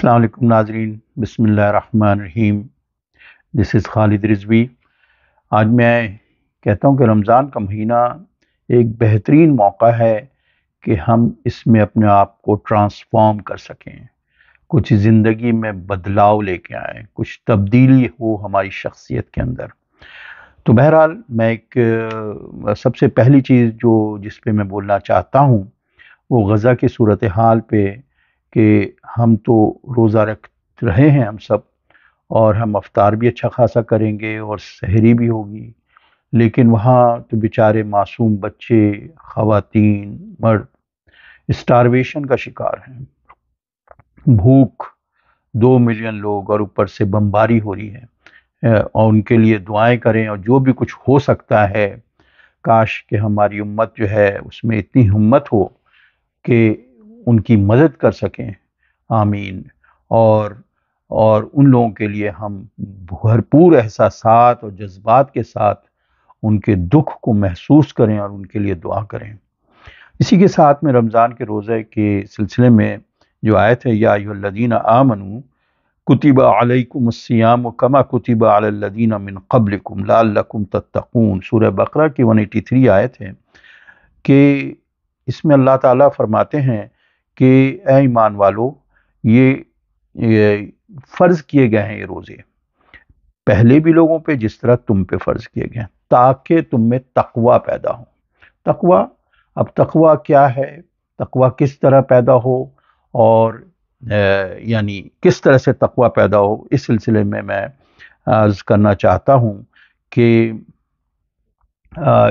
السلام علیکم ناظرین، بسم اللہ الرحمن الرحیم۔ دس از خالد رضوی۔ آج میں کہتا ہوں کہ رمضان کا مہینہ ایک بہترین موقع ہے کہ ہم اس میں اپنے آپ کو ٹرانسفارم کر سکیں، کچھ زندگی میں بدلاؤ لے کے آئیں، کچھ تبدیلی ہو ہماری شخصیت کے اندر۔ تو بہرحال میں ایک سب سے پہلی چیز جس پہ میں بولنا چاہتا ہوں وہ غزہ کی صورتحال پہ، کہ ہم تو روزہ رکھ رہے ہیں ہم سب، اور ہم افطار بھی اچھا خاصا کریں گے اور سحری بھی ہوگی، لیکن وہاں تو بیچارے معصوم بچے، خواتین، مرد اسٹارویشن کا شکار ہیں، بھوک 2 ملین لوگ، اور اوپر سے بمباری ہو رہی ہے، اور ان کے لیے دعائیں کریں، اور جو بھی کچھ ہو سکتا ہے کاش کہ ہماری امت جو ہے اس میں اتنی ہمت ہو کہ ان کی مدد کر سکیں، آمین۔ اور ان لوگوں کے لیے ہم بھرپور احساسات اور جذبات کے ساتھ ان کے دکھ کو محسوس کریں اور ان کے لیے دعا کریں۔ اسی کے ساتھ میں رمضان کے روزے کے سلسلے میں جو آیت ہے، یا ایھا الذین آمنوا کتب علیکم الصیام کما کتب علی الذین من قبلکم لعلکم تتقون، سورہ بقرہ کی 183 آیت ہے، کہ اس میں اللہ تعالیٰ فرماتے ہیں کہ اے ایمان والو، یہ فرض کیے گئے ہیں یہ روزے پہلے بھی لوگوں پہ جس طرح تم پہ فرض کیے گئے ہیں، تاکہ تم میں تقوی پیدا ہو۔ تقوی، اب تقوی کیا ہے، تقوی کس طرح پیدا ہو، اور یعنی کس طرح سے تقوی پیدا ہو، اس سلسلے میں عرض کرنا چاہتا ہوں کہ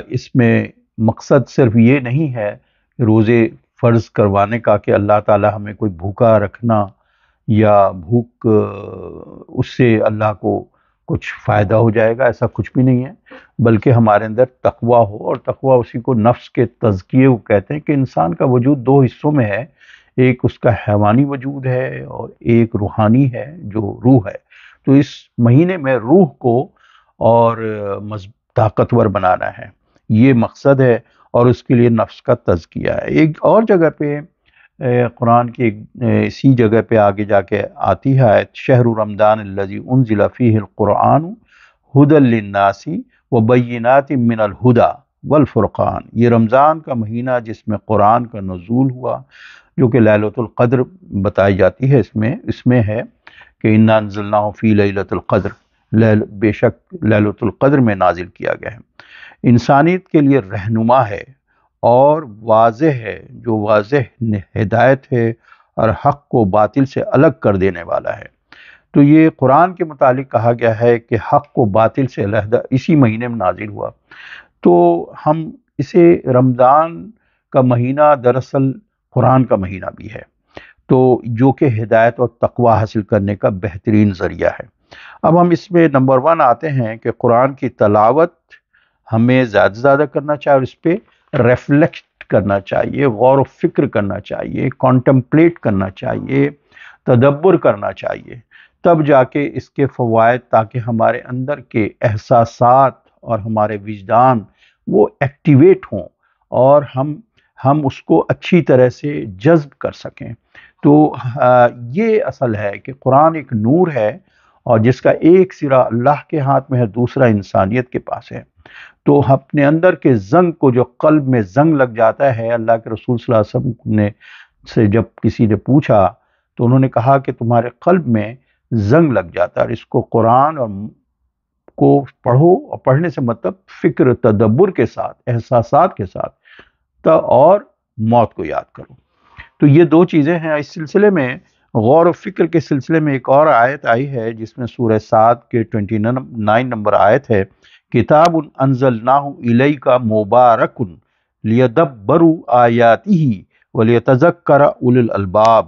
اس میں مقصد صرف یہ نہیں ہے روزے فرض کروانے کا کہ اللہ تعالی ہمیں کوئی بھوکا رکھنا، یا بھوک اس سے اللہ کو کچھ فائدہ ہو جائے گا، ایسا کچھ بھی نہیں ہے، بلکہ ہمارے اندر تقوی ہو، اور تقوی اسی کو نفس کے تزکیے کو کہتے ہیں، کہ انسان کا وجود 2 حصوں میں ہے، ایک اس کا حیوانی وجود ہے اور ایک روحانی ہے جو روح ہے۔ تو اس مہینے میں روح کو اور طاقتور بنانا ہے، یہ مقصد ہے، اور اس کے لیے نفس کا تزکیہ ہے۔ ایک اور جگہ پہ قرآن کی اسی جگہ پہ آگے جا کے آتی ہے آیت، شہر رمضان الذی انزل فیہ القرآن ھدی للناس وبینات من الھدی والفرقان، یہ رمضان کا مہینہ جس میں قرآن کا نزول ہوا، جو کہ لیلۃ القدر بتائی جاتی ہے، اس میں ہے کہ انا انزلناہ فی لیلۃ القدر، بے شک لیلۃ القدر میں نازل کیا گیا ہے، انسانیت کے لیے رہنما ہے اور واضح ہے، جو واضح ہدایت ہے اور حق کو باطل سے الگ کر دینے والا ہے۔ تو یہ قرآن کے متعلق کہا گیا ہے کہ حق کو باطل سے علیحدہ اسی مہینے میں نازل ہوا۔ تو ہم اسے رمضان کا مہینہ دراصل قرآن کا مہینہ بھی ہے، تو جو کہ ہدایت اور تقوی حاصل کرنے کا بہترین ذریعہ ہے۔ اب ہم اس میں نمبر 1 آتے ہیں کہ قرآن کی تلاوت ہمیں زیادہ سے زیادہ کرنا چاہیے، اور اس پہ ریفلیکٹ کرنا چاہیے، غور و فکر کرنا چاہیے، کانٹمپلیٹ کرنا چاہیے، تدبر کرنا چاہیے، تب جا کے اس کے فوائد، تاکہ ہمارے اندر کے احساسات اور ہمارے وجدان وہ ایکٹیویٹ ہوں اور ہم اس کو اچھی طرح سے جذب کر سکیں۔ تو یہ اصل ہے کہ قرآن ایک نور ہے، اور جس کا ایک سرا اللہ کے ہاتھ میں ہے، دوسرا انسانیت کے پاس ہے۔ تو اپنے اندر کے زنگ کو، جو قلب میں زنگ لگ جاتا ہے، اللہ کے رسول صلی اللہ علیہ وسلم سے جب کسی نے پوچھا تو انہوں نے کہا کہ تمہارے قلب میں زنگ لگ جاتا ہے، اور اس کو قرآن کو پڑھو، اور پڑھنے سے مطلب فکر تدبر کے ساتھ، احساسات کے ساتھ، اور موت کو یاد کرو۔ تو یہ 2 چیزیں ہیں۔ اس سلسلے میں غور و فکر کے سلسلے میں ایک اور آیت آئی ہے، جس میں سورہ 7 کے 29 نمبر آیت ہے، کتاب انزلناہ الیک مبارک لیدبروا آیاتہ ولیتذکر اولی الالباب،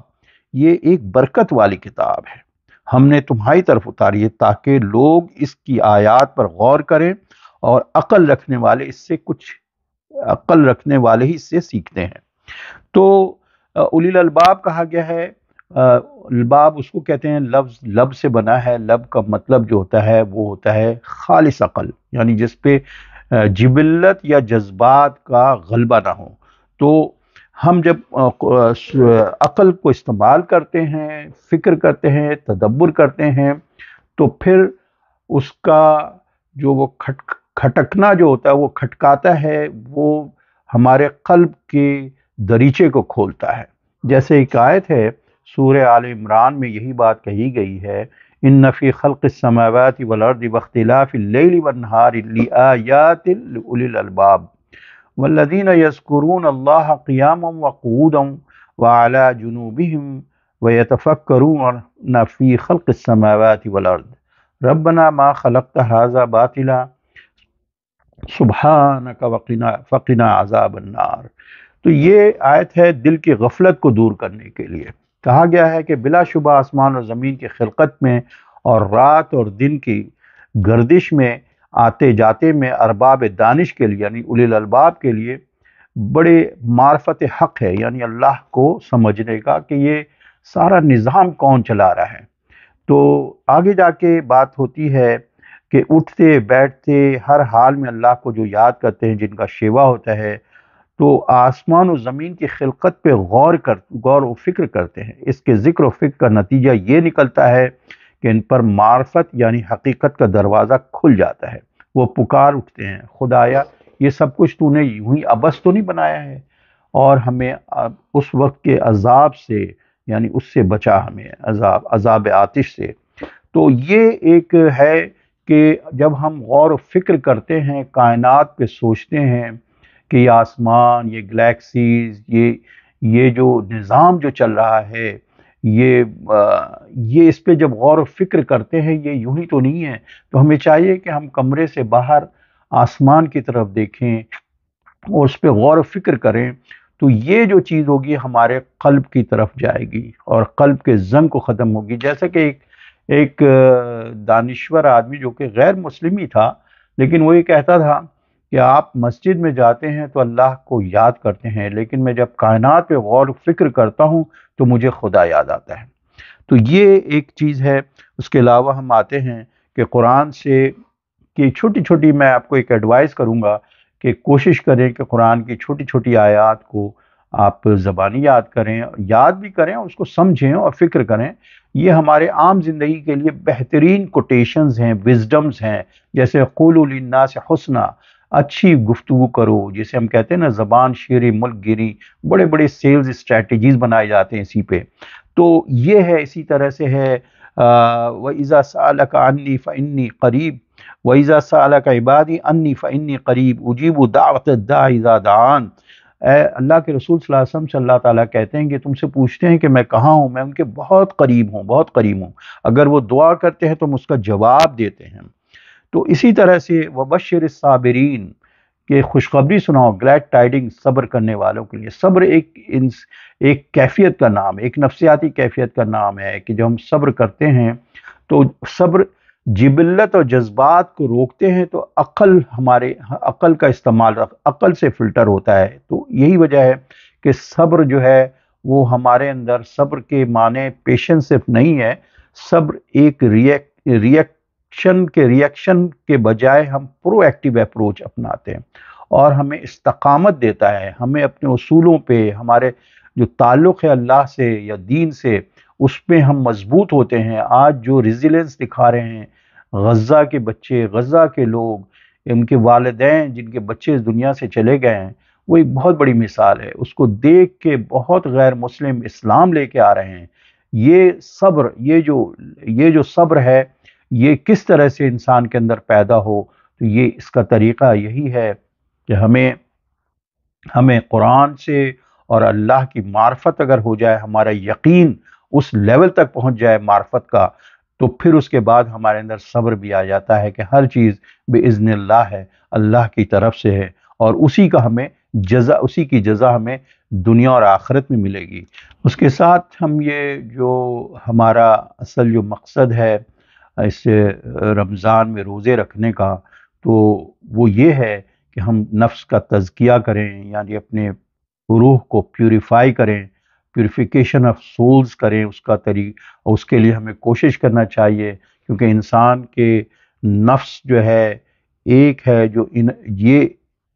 یہ ایک برکت والی کتاب ہے، ہم نے تمہاری طرف اتاری ہے تاکہ لوگ اس کی آیات پر غور کریں، اور عقل رکھنے والے ہی اس سے سیکھتے ہیں۔ تو اولی الالباب کہا گیا ہے، الباب اس کو کہتے ہیں، لفظ لب سے بنا ہے، لب کا مطلب جو ہوتا ہے وہ ہوتا ہے خالص عقل، یعنی جس پہ جبلت یا جذبات کا غلبہ نہ ہو۔ تو ہم جب عقل کو استعمال کرتے ہیں، فکر کرتے ہیں، تدبر کرتے ہیں، تو پھر اس کا جو وہ کھٹکنا جو ہوتا ہے وہ کھٹکاتا ہے، وہ ہمارے قلب کے دریچے کو کھولتا ہے۔ جیسے ایک آیت ہے سورہ آل عمران میں یہی بات کہی گئی ہے، ان فی خلق السماوات والارض واختلاف اللیل والنہار لآیات لأولی الالباب والذین یذکرون اللہ قیاما وقعودا وعلی جنوبہم ویتفکرون فی خلق السماوات والارض ربنا ما خلقت هذا باطلا سبحانک فقنا عذاب النار۔ تو یہ آیت ہے دل کی غفلت کو دور کرنے کے لیے۔ کہا گیا ہے کہ بلا شبہ آسمان اور زمین کی خلقت میں اور رات اور دن کی گردش میں، آتے جاتے میں ارباب دانش کے لیے یعنی اولی الالباب کے لیے بڑے معرفت حق ہے، یعنی اللہ کو سمجھنے کا کہ یہ سارا نظام کون چلا رہا ہے۔ تو آگے جا کے بات ہوتی ہے کہ اٹھتے بیٹھتے ہر حال میں اللہ کو جو یاد کرتے ہیں، جن کا شیوا ہوتا ہے، تو آسمان و زمین کی خلقت پہ غور و فکر کرتے ہیں۔ اس کے ذکر و فکر کا نتیجہ یہ نکلتا ہے کہ ان پر معرفت یعنی حقیقت کا دروازہ کھل جاتا ہے۔ وہ پکار اٹھتے ہیں، خدایا یہ سب کچھ تو نے یوں ہی عبث تو نہیں بنایا ہے، اور ہمیں اس وقت کے عذاب سے یعنی اس سے بچا، ہمیں عذاب آتش سے۔ تو یہ ایک ہے کہ جب ہم غور و فکر کرتے ہیں، کائنات پہ سوچتے ہیں کہ یہ آسمان، یہ گلیکسیز، یہ جو نظام جو چل رہا ہے، یہ اس پہ جب غور و فکر کرتے ہیں، یہ یوں ہی تو نہیں ہے، تو ہمیں چاہیے کہ ہم کمرے سے باہر آسمان کی طرف دیکھیں اور اس پہ غور و فکر کریں، تو یہ جو چیز ہوگی ہمارے قلب کی طرف جائے گی اور قلب کے زنگ کو ختم ہوگی۔ جیسا کہ ایک دانشور آدمی جو کہ غیر مسلم ہی تھا، لیکن وہ یہ کہتا تھا کہ آپ مسجد میں جاتے ہیں تو اللہ کو یاد کرتے ہیں، لیکن میں جب کائنات پہ غور و فکر کرتا ہوں تو مجھے خدا یاد آتا ہے۔ تو یہ ایک چیز ہے۔ اس کے علاوہ ہم آتے ہیں کہ قرآن سے کہ چھوٹی چھوٹی، میں آپ کو ایک ایڈوائز کروں گا کہ کوشش کریں کہ قرآن کی چھوٹی چھوٹی آیات کو آپ زبانی یاد کریں، یاد بھی کریں اور اس کو سمجھیں اور فکر کریں۔ یہ ہمارے عام زندگی کے لیے بہترین کوٹیشنز ہیں، وزڈمز ہیں، جیسے قولوا للناس حسنا، اچھی گفتگو کرو، جسے ہم کہتے ہیں نا زبان شیریں ملک گیری، بڑے بڑے سیلز اسٹریٹجیز بنائے جاتے ہیں اسی پہ۔ تو یہ ہے، اسی طرح سے ہے وَإِذَا سَأَلَكَ عَنِّي فَإِنِّي قَرِيبٌ وَإِذَا سَأَلَكَ عِبَادِي أَنِّي فَإِنِّي قَرِيبٌ أُجِيبُ دَعْوَةَ الدَّاعِ إِذَا دَعَانِ۔ اے اللہ کے رسول صلی اللہ علیہ وسلم سے اللہ تعالیٰ کہتے ہیں کہ تم سے پوچھتے ہیں کہ میں کہاں ہوں، میں ان کے بہت قریب ہوں، بہت قریب ہوں، اگر وہ دعا کرتے ہیں تو ہم اس کا جواب دیتے ہیں۔ تو اسی طرح سے وَبَشِّرِ الصَّابِرِينَ کہ خوشخبری سناؤ، گلیڈ ٹائڈنگ صبر کرنے والوں کے لیے۔ صبر ایک کیفیت کا نام ہے، ایک نفسیاتی کیفیت کا نام ہے کہ جب ہم صبر کرتے ہیں تو صبر جبلت اور جذبات کو روکتے ہیں، تو ہمارے عقل کا استعمال عقل سے فلٹر ہوتا ہے۔ تو یہی وجہ ہے کہ صبر جو ہے وہ ہمارے اندر، صبر کے معنی پیشنس صرف نہیں ہے، صبر ایک ریئیکشن کے بجائے ہم پرو ایکٹیو اپروچ اپناتے ہیں، اور ہمیں استقامت دیتا ہے، ہمیں اپنے اصولوں پہ، ہمارے جو تعلق ہے اللہ سے یا دین سے، اس پہ ہم مضبوط ہوتے ہیں۔ آج جو ریزیلنس دکھا رہے ہیں غزہ کے بچے، غزہ کے لوگ، ان کے والدین جن کے بچے اس دنیا سے چلے گئے ہیں، وہ ایک بہت بڑی مثال ہے۔ اس کو دیکھ کے بہت غیر مسلم اسلام لے کے آ رہے ہیں۔ یہ صبر، یہ جو صبر ہے، یہ کس طرح سے انسان کے اندر پیدا ہو، تو یہ اس کا طریقہ یہی ہے کہ ہمیں قرآن سے اور اللہ کی معرفت اگر ہو جائے، ہمارا یقین اس لیول تک پہنچ جائے معرفت کا، تو پھر اس کے بعد ہمارے اندر صبر بھی آ جاتا ہے کہ ہر چیز بإذن اللہ ہے، اللہ کی طرف سے ہے، اور اسی کی جزا ہمیں دنیا اور آخرت میں ملے گی۔ اس کے ساتھ ہم یہ جو ہمارا اصل جو مقصد ہے اس رمضان میں روزے رکھنے کا، تو وہ یہ ہے کہ ہم نفس کا تزکیہ کریں، یعنی اپنے روح کو پیوریفائی کریں، پیوریفیکیشن آف سولز کریں، اس کے لیے ہمیں کوشش کرنا چاہیے، کیونکہ انسان کے نفس جو ہے ایک ہے جو یہ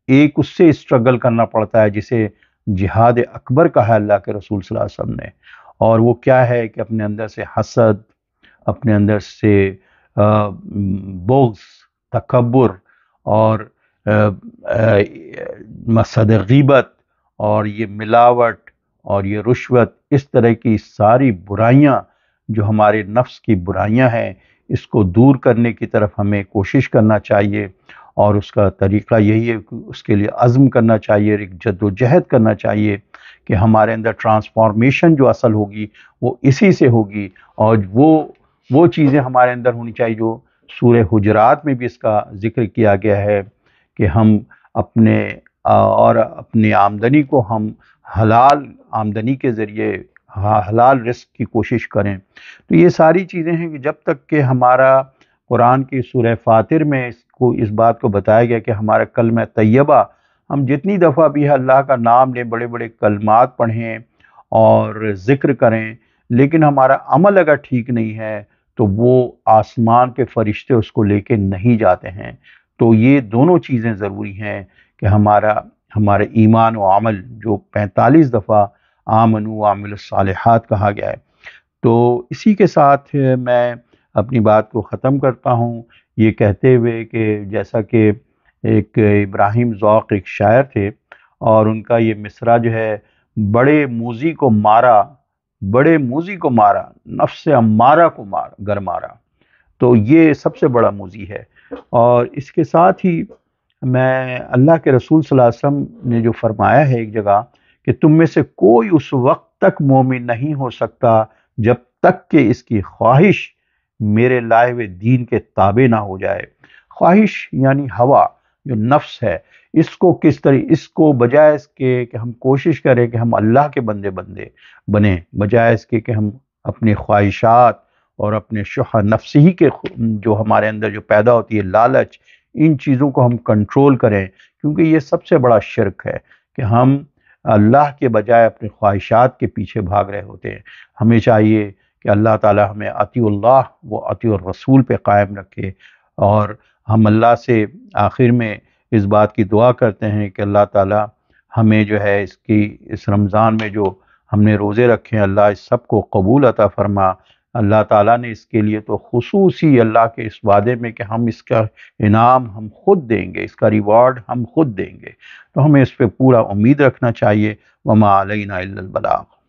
ایک اس سے اسٹرگل کرنا پڑتا ہے جسے جہاد اکبر کہا ہے اللہ کے رسول صلی اللہ علیہ وسلم نے، اور وہ کیا ہے کہ اپنے اندر سے حسد، اپنے اندر سے بغض، تکبر اور مسد غیبت اور یہ ملاوٹ اور یہ رشوت، اس طرح کی ساری برائیاں جو ہمارے نفس کی برائیاں ہیں، اس کو دور کرنے کی طرف ہمیں کوشش کرنا چاہیے، اور اس کا طریقہ یہی ہے کہ اس کے لیے عزم کرنا چاہیے، ایک جد و جہد کرنا چاہیے کہ ہمارے اندر ٹرانسفارمیشن جو اصل ہوگی وہ اسی سے ہوگی، اور وہ چیزیں ہمارے اندر ہونی چاہیے جو سورہ حجرات میں بھی اس کا ذکر کیا گیا ہے کہ ہم اپنی آمدنی کو ہم حلال آمدنی کے ذریعے حلال رزق کی کوشش کریں۔ تو یہ ساری چیزیں ہیں کہ جب تک کہ ہمارا قرآن کی سورہ فاطر میں اس بات کو بتایا گیا کہ ہمارا کلمہ طیبہ، ہم جتنی دفعہ بھی اللہ کا نام لیں، بڑے بڑے کلمات پڑھیں اور ذکر کریں، لیکن ہمارا عمل اگر ٹھیک نہیں ہے تو وہ آسمان کے فرشتے اس کو لے کے نہیں جاتے ہیں۔ تو یہ دونوں چیزیں ضروری ہیں کہ ہمارے ایمان و عمل، جو 45 دفعہ آمنوا وعملوا الصالحات کہا گیا ہے۔ تو اسی کے ساتھ میں اپنی بات کو ختم کرتا ہوں یہ کہتے ہوئے کہ جیسا کہ ایک ابراہیم ذوق ایک شاعر تھے، اور ان کا یہ مصرع جو ہے، بڑے موذی کو مارا، بڑے موذی کو مارا، نفس امارہ کو گر مارا، تو یہ سب سے بڑا موذی ہے۔ اور اس کے ساتھ ہی میں اللہ کے رسول صلی اللہ علیہ وسلم نے جو فرمایا ہے ایک جگہ کہ تم میں سے کوئی اس وقت تک مومن نہیں ہو سکتا جب تک کہ اس کی خواہش میرے لائے ہوئے دین کے تابع نہ ہو جائے۔ خواہش یعنی ہوا، جو نفس ہے، اس کو کس طرح، اس کو بجائے اس کے کہ ہم کوشش کریں کہ ہم اللہ کے بندے بنیں، بجائے اس کے کہ ہم اپنے خواہشات اور اپنے شح نفسی کے جو ہمارے اندر جو پیدا ہوتی ہے لالچ، ان چیزوں کو ہم کنٹرول کریں، کیونکہ یہ سب سے بڑا شرک ہے کہ ہم اللہ کے بجائے اپنے خواہشات کے پیچھے بھاگ رہے ہوتے ہیں۔ ہمیں چاہیے کہ اللہ تعالی ہمیں اطیع اللہ و اطیع الرسول پہ قائم رکھے، اور ہم اللہ سے آخر میں اس بات کی دعا کرتے ہیں کہ اللہ تعالی ہمیں جو ہے اس رمضان میں جو ہم نے روزے رکھے ہیں، اللہ اس سب کو قبول عطا فرما۔ اللہ تعالیٰ نے اس کے لیے تو خصوصی اللہ کے اس وعدے میں کہ ہم اس کا انعام ہم خود دیں گے، اس کا ریوارڈ ہم خود دیں گے، تو ہمیں اس پہ پورا امید رکھنا چاہیے۔ وما علینا الا البلاغ۔